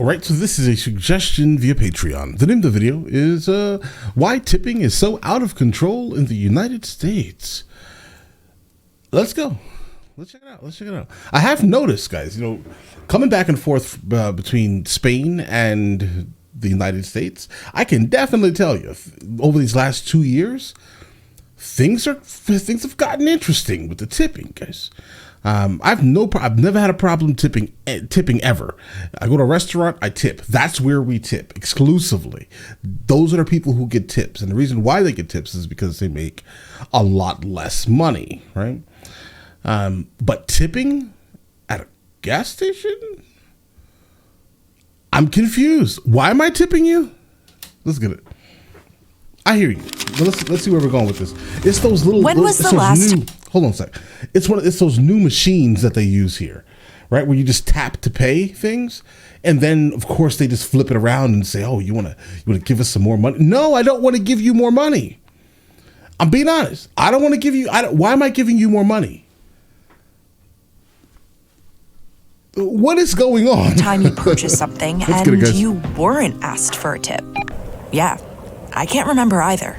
All right, so this is a suggestion via Patreon. The name of the video is why tipping is so out of control in the United States. Let's go. Let's check it out. I have noticed, guys, coming back and forth between Spain and the United States, I can definitely tell you over these last 2 years, things have gotten interesting with the tipping, guys. I've never had a problem tipping ever. I go to a restaurant, I tip. That's where we tip exclusively. Those are the people who get tips, and the reason why they get tips is because they make a lot less money, right? But tipping at a gas station, I'm confused. Why am I tipping you? Let's get it. I hear you. Let's see where we're going with this. It's those little. When was the last? Hold on a sec. It's those new machines that they use here, right? Where you just tap to pay things, and then of course they just flip it around and say, "Oh, you want to give us some more money?" No, I don't want to give you more money. I'm being honest. I don't want to give you. Why am I giving you more money? What is going on? Time you purchased something and you weren't asked for a tip. Yeah, I can't remember either.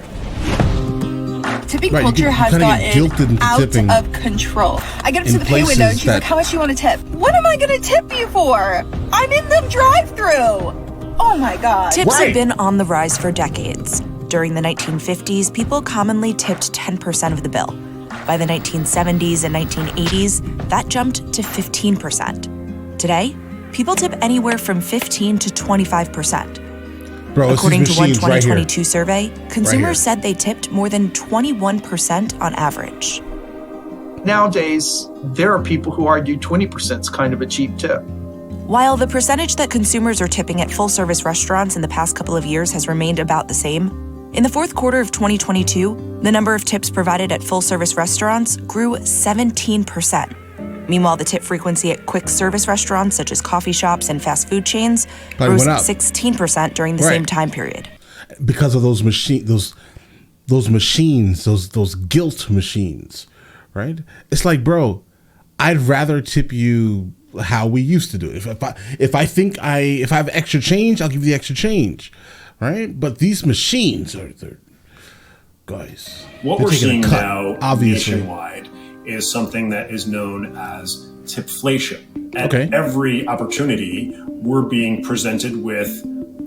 Tipping culture has gotten out of control. I get up to the pay window and she's like, how much do you want to tip? What am I going to tip you for? I'm in the drive-thru. Oh my God. Tips have been on the rise for decades. During the 1950s, people commonly tipped 10% of the bill. By the 1970s and 1980s, that jumped to 15%. Today, people tip anywhere from 15 to 25%. Bro, according to one 2022 survey, consumers said they tipped more than 21% on average. Nowadays, there are people who argue 20% is kind of a cheap tip. While the percentage that consumers are tipping at full-service restaurants in the past couple of years has remained about the same, in the fourth quarter of 2022, the number of tips provided at full-service restaurants grew 17%. Meanwhile, the tip frequency at quick-service restaurants such as coffee shops and fast food chains rose 16% during the same time period. Because of those machines, those guilt machines, right? It's like, bro, I'd rather tip you how we used to do it. If I have extra change, I'll give you the extra change, right? But these machines guys. What we're seeing now, obviously, nationwide, is something that is known as tipflation. At every opportunity, we're being presented with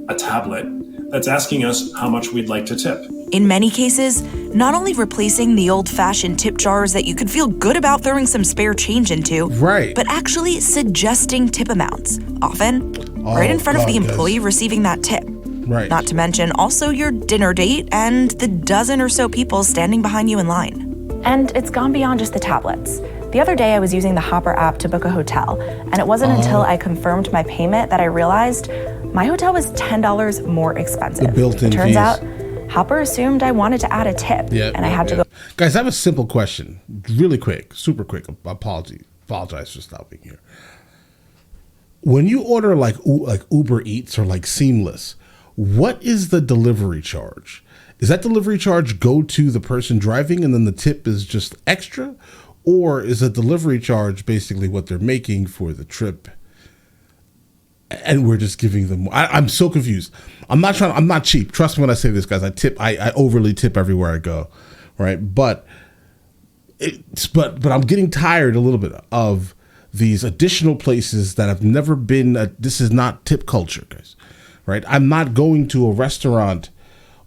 a tablet that's asking us how much we'd like to tip. In many cases, not only replacing the old-fashioned tip jars that you could feel good about throwing some spare change into, but actually suggesting tip amounts, often right in front of the employee receiving that tip. Right. Not to mention also your dinner date and the dozen or so people standing behind you in line. And it's gone beyond just the tablets. The other day I was using the Hopper app to book a hotel, and it wasn't until I confirmed my payment that I realized my hotel was $10 more expensive. The built-in It turns fees. out Hopper assumed I wanted to add a tip, and I had to go. Guys, I have a simple question, really quick, super quick. Apologize for stopping here. When you order like Uber Eats or like Seamless, what is the delivery charge? Is that delivery charge go to the person driving and then the tip is just extra? Or is a delivery charge basically what they're making for the trip and we're just giving them more? I'm so confused. I'm not cheap. Trust me when I say this, guys. I overly tip everywhere I go, right? But I'm getting tired a little bit of these additional places that have never been. This is not tip culture, guys, right? I'm not going to a restaurant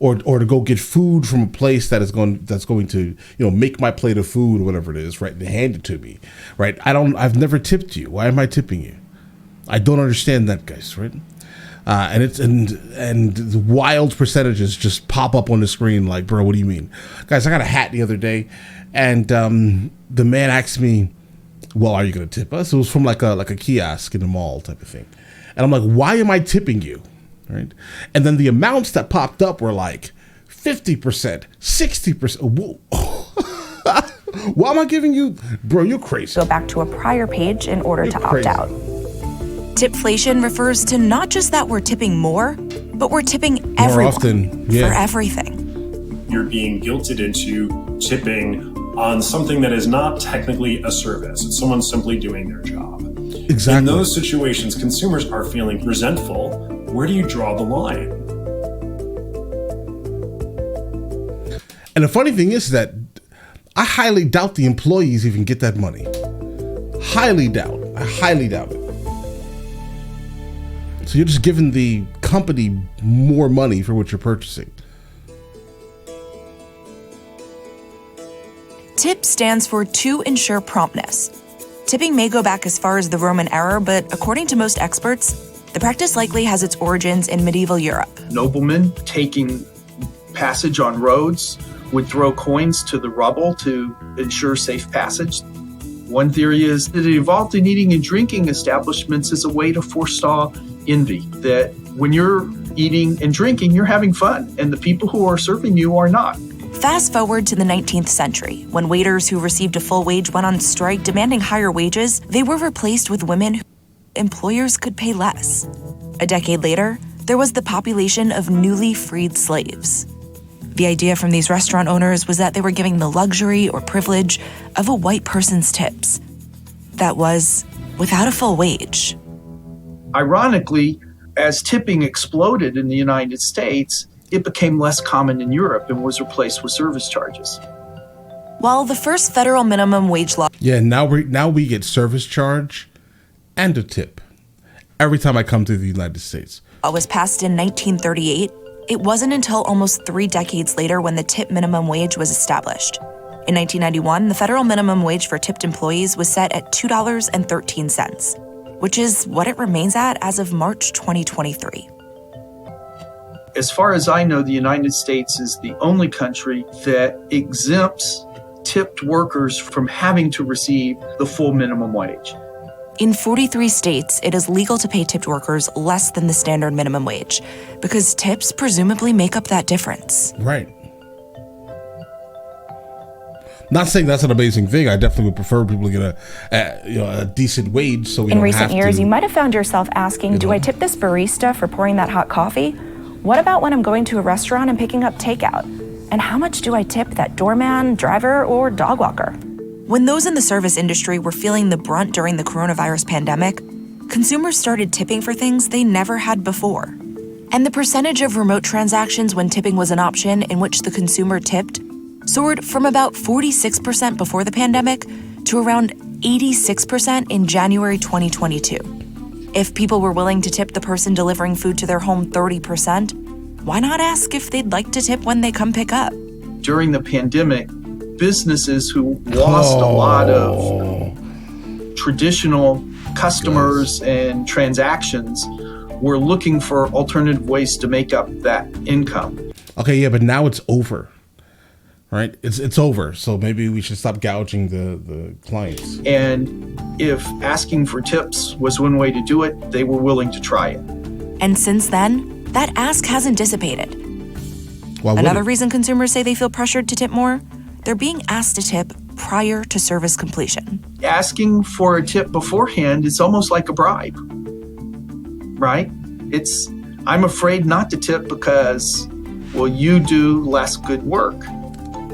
or to go get food from a place that's going to make my plate of food or whatever it is, right? And hand it to me, right? I've never tipped you. Why am I tipping you? I don't understand that, guys, right? And the wild percentages just pop up on the screen like, bro, what do you mean? Guys, I got a hat the other day, and the man asked me, well, are you going to tip us? It was from like a kiosk in the mall type of thing. And I'm like, why am I tipping you? Right? And then the amounts that popped up were like 50%, 60%. Why am I giving you, bro, you're crazy. Go back to a prior page in order to opt out. Tipflation refers to not just that we're tipping more, but we're tipping everyone more often, for everything. You're being guilted into tipping on something that is not technically a service. It's someone simply doing their job. Exactly. In those situations, consumers are feeling resentful. Where do you draw the line? And the funny thing is that I highly doubt the employees even get that money. Highly doubt. I highly doubt it. So you're just giving the company more money for what you're purchasing. TIP stands for to ensure promptness. Tipping may go back as far as the Roman era, but according to most experts, the practice likely has its origins in medieval Europe. Noblemen taking passage on roads would throw coins to the rubble to ensure safe passage. One theory is that it evolved in eating and drinking establishments as a way to forestall envy, that when you're eating and drinking, you're having fun, and the people who are serving you are not. Fast forward to the 19th century, when waiters who received a full wage went on strike demanding higher wages, they were replaced with women who employers could pay less. A decade later, there was the population of newly freed slaves. The idea from these restaurant owners was that they were giving the luxury or privilege of a white person's tips. That was without a full wage. Ironically, as tipping exploded in the United States, it became less common in Europe and was replaced with service charges. While the first federal minimum wage law... Yeah, now we get service charge and a tip every time I come to the United States. ...was passed in 1938, it wasn't until almost 3 decades later when the tip minimum wage was established. In 1991, the federal minimum wage for tipped employees was set at $2.13, which is what it remains at as of March 2023. As far as I know, the United States is the only country that exempts tipped workers from having to receive the full minimum wage. In 43 states, it is legal to pay tipped workers less than the standard minimum wage because tips presumably make up that difference. Right. Not saying that's an amazing thing. I definitely would prefer people to get a decent wage so we don't have to. In recent years, you might have found yourself asking, do I tip this barista for pouring that hot coffee? What about when I'm going to a restaurant and picking up takeout? And how much do I tip that doorman, driver, or dog walker? When those in the service industry were feeling the brunt during the coronavirus pandemic, consumers started tipping for things they never had before. And the percentage of remote transactions when tipping was an option in which the consumer tipped soared from about 46% before the pandemic to around 86% in January 2022. If people were willing to tip the person delivering food to their home 30%, why not ask if they'd like to tip when they come pick up? During the pandemic, businesses who lost a lot of traditional customers and transactions were looking for alternative ways to make up that income. Okay, yeah, but now it's over, right? It's over, so maybe we should stop gouging the clients. And if asking for tips was one way to do it, they were willing to try it. And since then, that ask hasn't dissipated. Another reason consumers say they feel pressured to tip more? They're being asked to tip prior to service completion. Asking for a tip beforehand is almost like a bribe, right? I'm afraid not to tip because, well, you do less good work.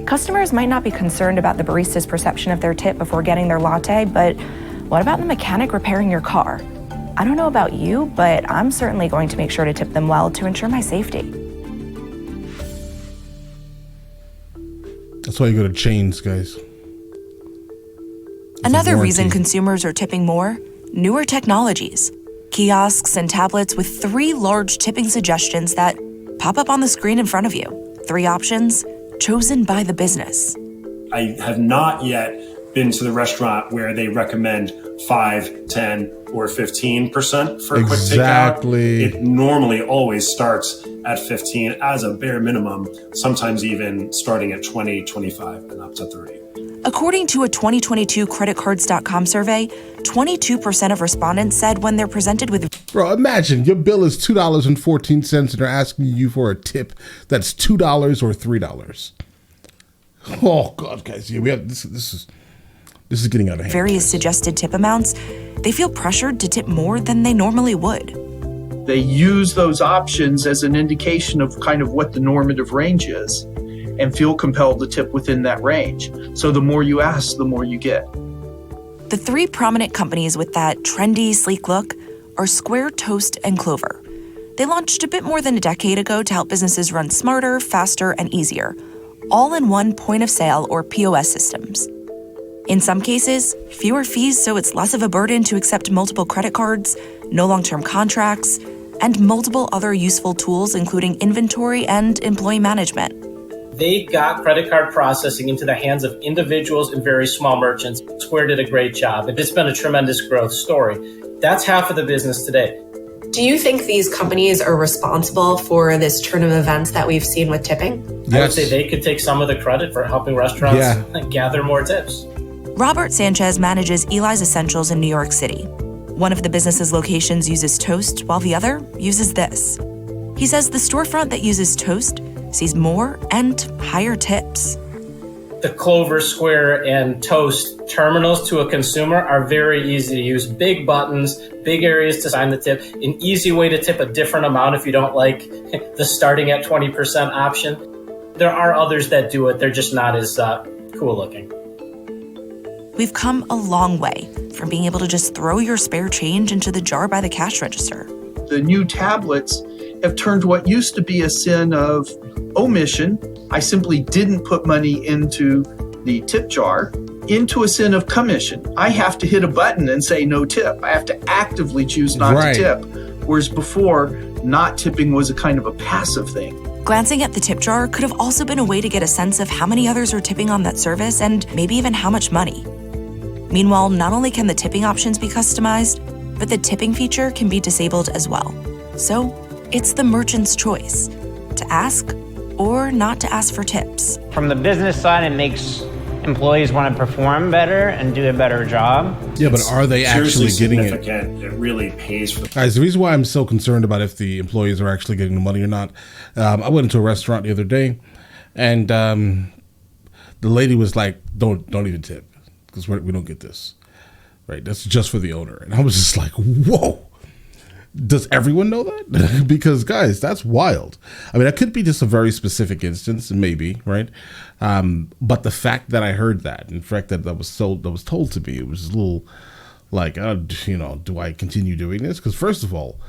Customers might not be concerned about the barista's perception of their tip before getting their latte, but what about the mechanic repairing your car? I don't know about you, but I'm certainly going to make sure to tip them well to ensure my safety. That's why you go to chains, guys. Another reason consumers are tipping more, newer technologies. Kiosks and tablets with 3 large tipping suggestions that pop up on the screen in front of you. 3 options chosen by the business. I have not yet been to the restaurant where they recommend 5, 10, or 15% for a quick takeout. It normally always starts at 15 as a bare minimum, sometimes even starting at 20, 25, and up to 30. According to a 2022 creditcards.com survey, 22% of respondents said when they're presented with... Bro, imagine your bill is $2.14 and they're asking you for a tip that's $2 or $3. Oh, God, guys. Yeah, we have this is getting out of hand. Various suggested tip amounts, they feel pressured to tip more than they normally would. They use those options as an indication of kind of what the normative range is and feel compelled to tip within that range. So the more you ask, the more you get. The three prominent companies with that trendy, sleek look are Square, Toast, and Clover. They launched a bit more than a decade ago to help businesses run smarter, faster, and easier, all in one point-of-sale or POS systems. In some cases, fewer fees so it's less of a burden to accept multiple credit cards, no long-term contracts, and multiple other useful tools including inventory and employee management. They got credit card processing into the hands of individuals and very small merchants. Square did a great job. It's been a tremendous growth story. That's half of the business today. Do you think these companies are responsible for this turn of events that we've seen with tipping? Yes. I would say they could take some of the credit for helping restaurants gather more tips. Robert Sanchez manages Eli's Essentials in New York City. One of the business's locations uses Toast, while the other uses this. He says the storefront that uses Toast sees more and higher tips. The Clover, Square, and Toast terminals to a consumer are very easy to use. Big buttons, big areas to sign the tip, an easy way to tip a different amount if you don't like the starting at 20% option. There are others that do it. They're just not as cool looking. We've come a long way from being able to just throw your spare change into the jar by the cash register. The new tablets have turned what used to be a sin of omission, I simply didn't put money into the tip jar, into a sin of commission. I have to hit a button and say no tip. I have to actively choose not to tip. Whereas before, not tipping was a kind of a passive thing. Glancing at the tip jar could have also been a way to get a sense of how many others are tipping on that service and maybe even how much money. Meanwhile, not only can the tipping options be customized, but the tipping feature can be disabled as well. So it's the merchant's choice to ask or not to ask for tips. From the business side, it makes employees want to perform better and do a better job. Yeah, but are they actually getting it? It really pays for. Guys, the reason why I'm so concerned about if the employees are actually getting the money or not, I went into a restaurant the other day, and the lady was like, "Don't even tip, because we don't get this, right? That's just for the owner." And I was just like, "Whoa." Does everyone know that? Because guys, that's wild. I mean, that could be just a very specific instance, maybe, right? But the fact that I heard that, in fact that was told to me, it was a little like, do I continue doing this? Because first of all,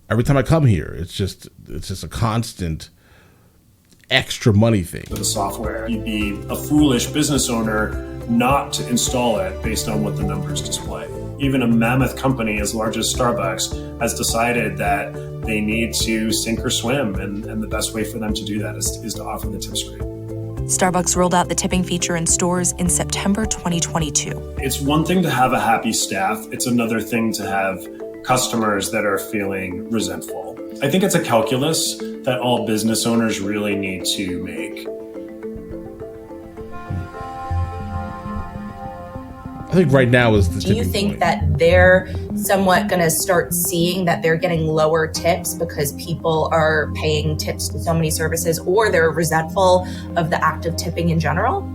every time I come here, it's just a constant extra money thing. For the software, you'd be a foolish business owner not to install it based on what the numbers display. Even a mammoth company as large as Starbucks has decided that they need to sink or swim, and the best way for them to do that is to offer the tip screen. Starbucks rolled out the tipping feature in stores in September 2022. It's one thing to have a happy staff. It's another thing to have customers that are feeling resentful. I think it's a calculus that all business owners really need to make. I think right now is the tipping point. Do you think that they're somewhat going to start seeing that they're getting lower tips because people are paying tips to so many services, or they're resentful of the act of tipping in general?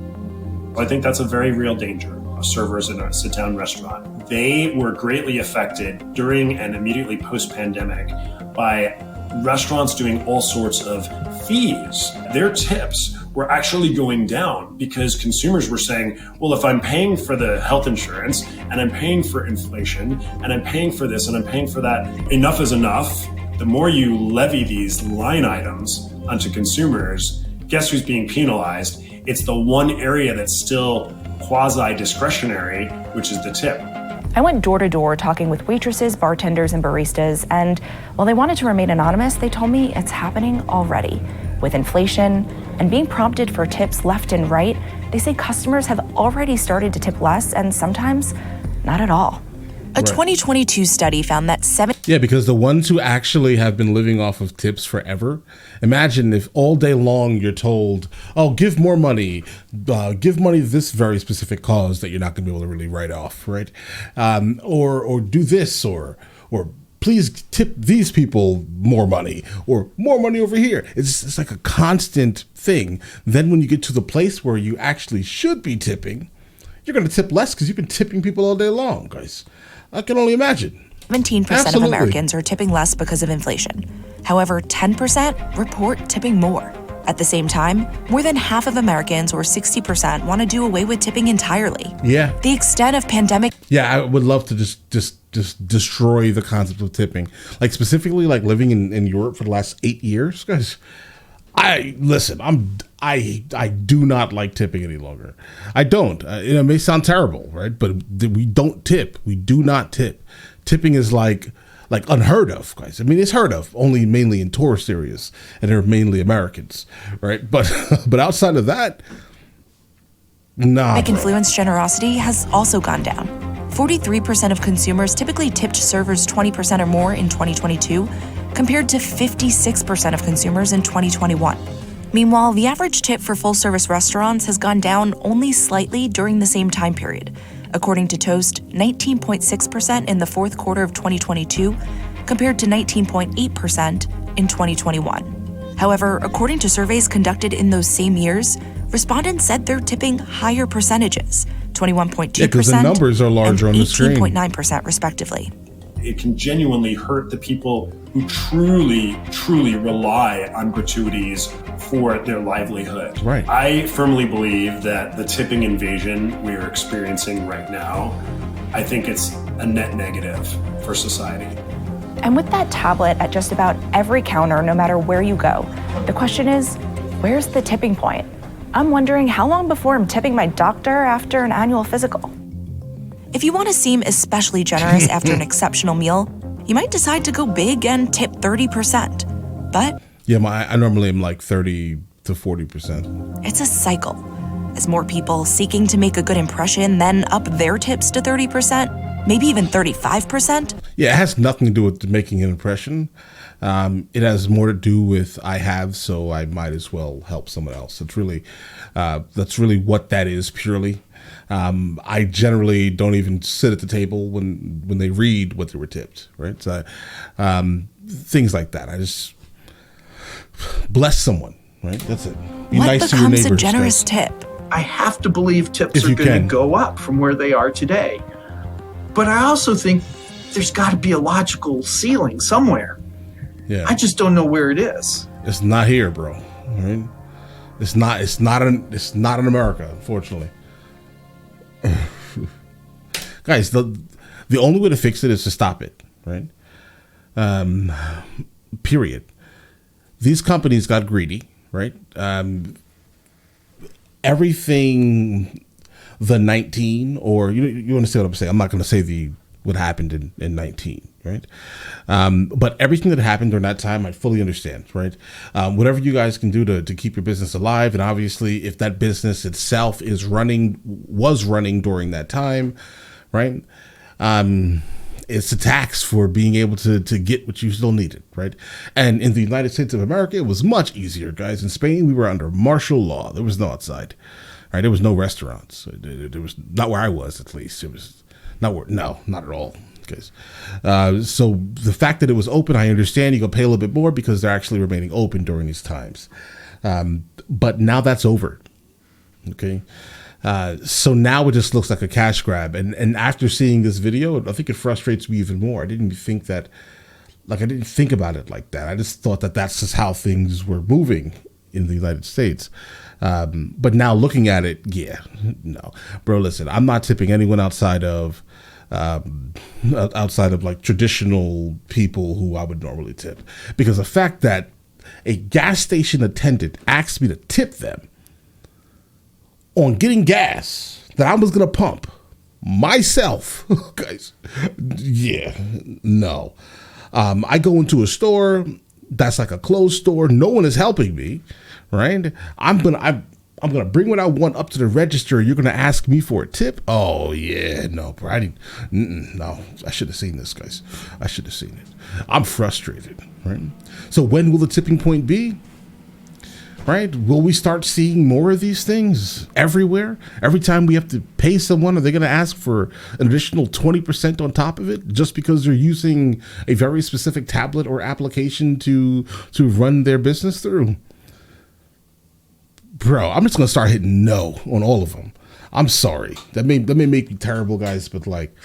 I think that's a very real danger. Servers in a sit-down restaurant, they were greatly affected during and immediately post-pandemic by restaurants doing all sorts of fees. Their tips were actually going down because consumers were saying, well, if I'm paying for the health insurance and I'm paying for inflation and I'm paying for this and I'm paying for that, enough is enough. The more you levy these line items onto consumers, guess who's being penalized? It's the one area that's still quasi-discretionary, which is the tip. I went door to door talking with waitresses, bartenders, and baristas, and while they wanted to remain anonymous, they told me it's happening already. With inflation and being prompted for tips left and right, they say customers have already started to tip less and sometimes not at all. A 2022 study found that because the ones who actually have been living off of tips forever, imagine if all day long you're told, oh, give more money, give money to this very specific cause that you're not going to be able to really write off, right? Or do this, or please tip these people more money, or more money over here. It's like a constant thing. Then when you get to the place where you actually should be tipping, you're going to tip less because you've been tipping people all day long, guys. I can only imagine. 17% of Americans are tipping less because of inflation. However, 10% report tipping more. At the same time, more than half of Americans, or 60%, want to do away with tipping entirely. Yeah. The extent of pandemic... Yeah, I would love to just destroy the concept of tipping. Like, specifically, like, living in Europe for the last 8 years, guys. I do not like tipping any longer. I don't. It may sound terrible, right? But we don't tip. We do not tip. Tipping is like unheard of, guys. I mean, it's heard of only mainly in tourist areas, and they're mainly Americans, right? But outside of that, nah. Influence generosity has also gone down. 43% of consumers typically tipped servers 20% or more in 2022, compared to 56% of consumers in 2021. Meanwhile, the average tip for full-service restaurants has gone down only slightly during the same time period. According to Toast, 19.6% in the fourth quarter of 2022, compared to 19.8% in 2021. However, according to surveys conducted in those same years, respondents said they're tipping higher percentages, 21.2% because the numbers are larger on the screen, 18.9% respectively. It can genuinely hurt the people who truly rely on gratuities for their livelihood. Right. I firmly believe that the tipping invasion we are experiencing right now, I think it's a net negative for society. And with that tablet at just about every counter, no matter where you go, the question is, where's the tipping point? I'm wondering how long before I'm tipping my doctor after an annual physical. If you want to seem especially generous after an exceptional meal, you might decide to go big and tip 30%. But yeah, I normally am like 30 to 40%. It's a cycle. As more people seeking to make a good impression then up their tips to 30%, maybe even 35%. Yeah, it has nothing to do with making an impression. It has more to do with I have, so I might as well help someone else. It's really, that's really what that is purely. I generally don't even sit at the table when they read what they were tipped, right? So, things like that. I just bless someone, right? That's it. Be what nice to your neighbors. What becomes a generous tip? I have to believe tips are going to go up from where they are today. But I also think there's got to be a logical ceiling somewhere. Yeah. I just don't know where it is. It's not here, bro. Right? It's not in America, unfortunately. Guys, the only way to fix it is to stop it, right? Period. These companies got greedy, right? Everything the 19, or you understand what I'm saying? I'm not going to say what happened in 19, right? But everything that happened during that time, I fully understand, right? Whatever you guys can do to keep your business alive, and obviously if that business itself was running during that time, right? It's a tax for being able to get what you still needed, right? And in the United States of America, it was much easier, guys. In Spain, we were under martial law. There was no outside, right? There was no restaurants. There was not where I was, at least. It was not at all. Guys. So the fact that it was open, I understand you go pay a little bit more because they're actually remaining open during these times. But now that's over. Okay. So now it just looks like a cash grab. And after seeing this video, I think it frustrates me even more. I didn't think about it like that. I just thought that that's just how things were moving in the United States. But now looking at it, yeah, no, bro, listen, I'm not tipping anyone outside of like traditional people who I would normally tip, because the fact that a gas station attendant asked me to tip them on getting gas that I was going to pump myself, guys, yeah, no. I go into a store that's like a closed store. No one is helping me, right? I'm gonna bring what I want up to the register. You're gonna ask me for a tip? Oh yeah, no, bro. No, I should have seen this, guys. I should have seen it. I'm frustrated, right? So when will the tipping point be? Right? Will we start seeing more of these things everywhere? Every time we have to pay someone, are they going to ask for an additional 20% on top of it just because they're using a very specific tablet or application to run their business through? Bro, I'm just going to start hitting no on all of them. I'm sorry. That may make me terrible, guys, but like,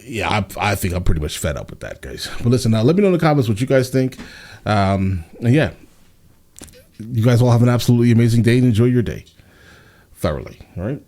yeah, I think I'm pretty much fed up with that, guys. But listen, now let me know in the comments what you guys think. And yeah. You guys all have an absolutely amazing day and enjoy your day thoroughly. All right.